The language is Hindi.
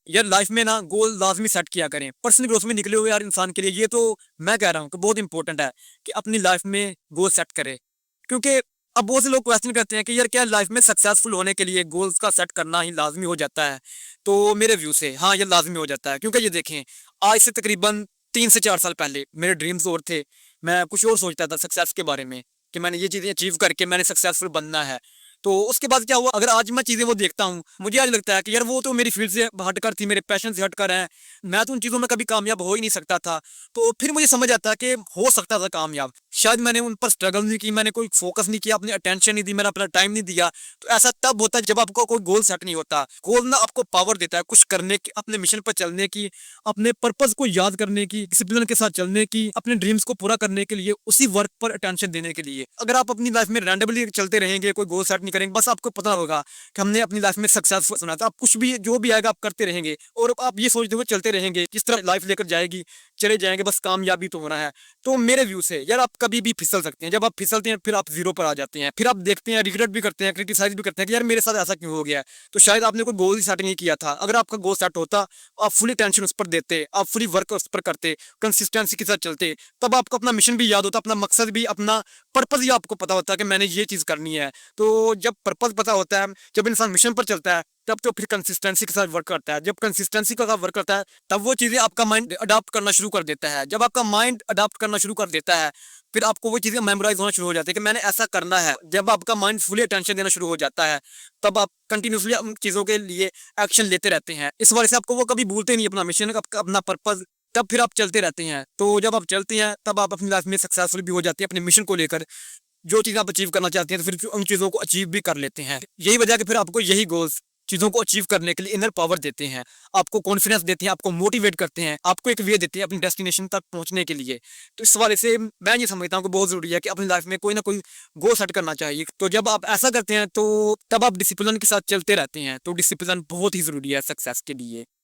यार लाइफ में ना गोल लाजमी सेट किया करें पर्सनल ग्रोथ में निकले हुए यार इंसान के लिए। ये तो मैं कह रहा हूँ कि बहुत इंपॉर्टेंट है कि अपनी लाइफ में गोल सेट करे। क्योंकि अब बहुत से लोग क्वेश्चन करते हैं कि यार क्या लाइफ में सक्सेसफुल होने के लिए गोल्स का सेट करना ही लाजमी हो जाता है। तो मेरे व्यू से हाँ ये लाजमी हो जाता है, क्योंकि ये देखें आज से तकरीबन 3 से 4 साल पहले मेरे ड्रीम्स और थे। मैं कुछ और सोचता था सक्सेस के बारे में कि मैंने ये चीज़ें अचीव करके मैंने सक्सेसफुल बनना है। तो उसके बाद क्या हुआ, अगर आज मैं चीज़ें वो देखता हूँ मुझे आज लगता है कि यार वो तो मेरी फील्ड से हटकर थी, मेरे पैशन से हटकर है, मैं तो उन चीज़ों में कभी कामयाब हो ही नहीं सकता था। तो फिर मुझे समझ आता है कि हो सकता था कामयाब, शायद मैंने उन पर स्ट्रगल नहीं की, मैंने कोई फोकस नहीं किया, अपनी अटेंशन नहीं दी, मैंने अपना टाइम नहीं दिया। तो ऐसा तब होता है जब आपको कोई गोल सेट नहीं होता। गोल ना आपको पावर देता है कुछ करने की, अपने मिशन पर चलने की, अपने पर्पज को याद करने की, डिसिप्लिन के साथ चलने की, अपने ड्रीम्स को पूरा करने के लिए, उसी वर्क पर अटेंशन देने के लिए। अगर आप अपनी लाइफ में रैंडमली चलते रहेंगे, कोई गोल सेट नहीं करेंगे, बस आपको पता होगा कि हमने अपनी लाइफ में सक्सेसफुल सुना था, आप कुछ भी जो भी आएगा आप करते रहेंगे और आप ये सोचते हुए चलते रहेंगे किस तरह लाइफ लेकर जाएगी, चले जाएंगे, बस कामयाबी तो होना है। तो मेरे व्यू से यार आप कभी भी फिसल सकते हैं। जब आप फिसलते हैं फिर आप जीरो पर आ जाते हैं, फिर आप देखते हैं, रिग्रेट भी करते हैं, क्रिटिसाइज भी करते हैं कि यार मेरे साथ ऐसा क्यों हो गया है। तो शायद आपने कोई गोल ही सेट नहीं किया था। अगर आपका गोल सेट होता, आप फुली टेंशन उस पर देते, आप फुली वर्क उस पर करते, कंसिस्टेंसी के साथ चलते, तब आपको अपना मिशन भी याद होता, अपना मकसद भी, अपना पर्पज ही आपको पता होता है कि मैंने ये चीज़ करनी है। तो जब पर्पज पता होता है, जब इंसान मिशन पर चलता है, तब तो फिर कंसिस्टेंसी के साथ वर्क करता है। जब कंसिस्टेंसी के साथ वर्क करता है तब वो चीज़ें आपका माइंड अडॉप्ट करना शुरू कर देता है। जब आपका माइंड अडॉप्ट करना शुरू कर देता है फिर आपको वो चीज़ें मेमोराइज होना शुरू हो जाती है कि मैंने ऐसा करना है। जब आपका माइंड फुली अटेंशन देना शुरू हो जाता है तब आप कंटिन्यूसली उन चीज़ों के लिए एक्शन लेते रहते हैं। इस वजह से आपको वो कभी भूलते नहीं अपना मिशन, अपना पर्पज। तब फिर आप चलते रहते हैं। तो जब आप चलते हैं तब आप अपनी लाइफ में सक्सेसफुल भी हो जाते हैं अपने मिशन को लेकर। जो चीज़ आप अचीव करना चाहते हैं तो फिर उन चीज़ों को अचीव भी कर लेते हैं। यही वजह है कि फिर आपको यही गोल्स चीज़ों को अचीव करने के लिए इनर पावर देते हैं, आपको कॉन्फिडेंस देते हैं, आपको मोटिवेट करते हैं, आपको एक वे देते हैं अपनी डेस्टिनेशन तक पहुंचने के लिए। तो इस वाले से मैं ये समझता हूँ कि बहुत ज़रूरी है कि अपनी लाइफ में कोई ना कोई गोल सेट करना चाहिए। तो जब आप ऐसा करते हैं तो तब आप डिसिप्लिन के साथ चलते रहते हैं। तो डिसिप्लिन बहुत ही ज़रूरी है सक्सेस के लिए।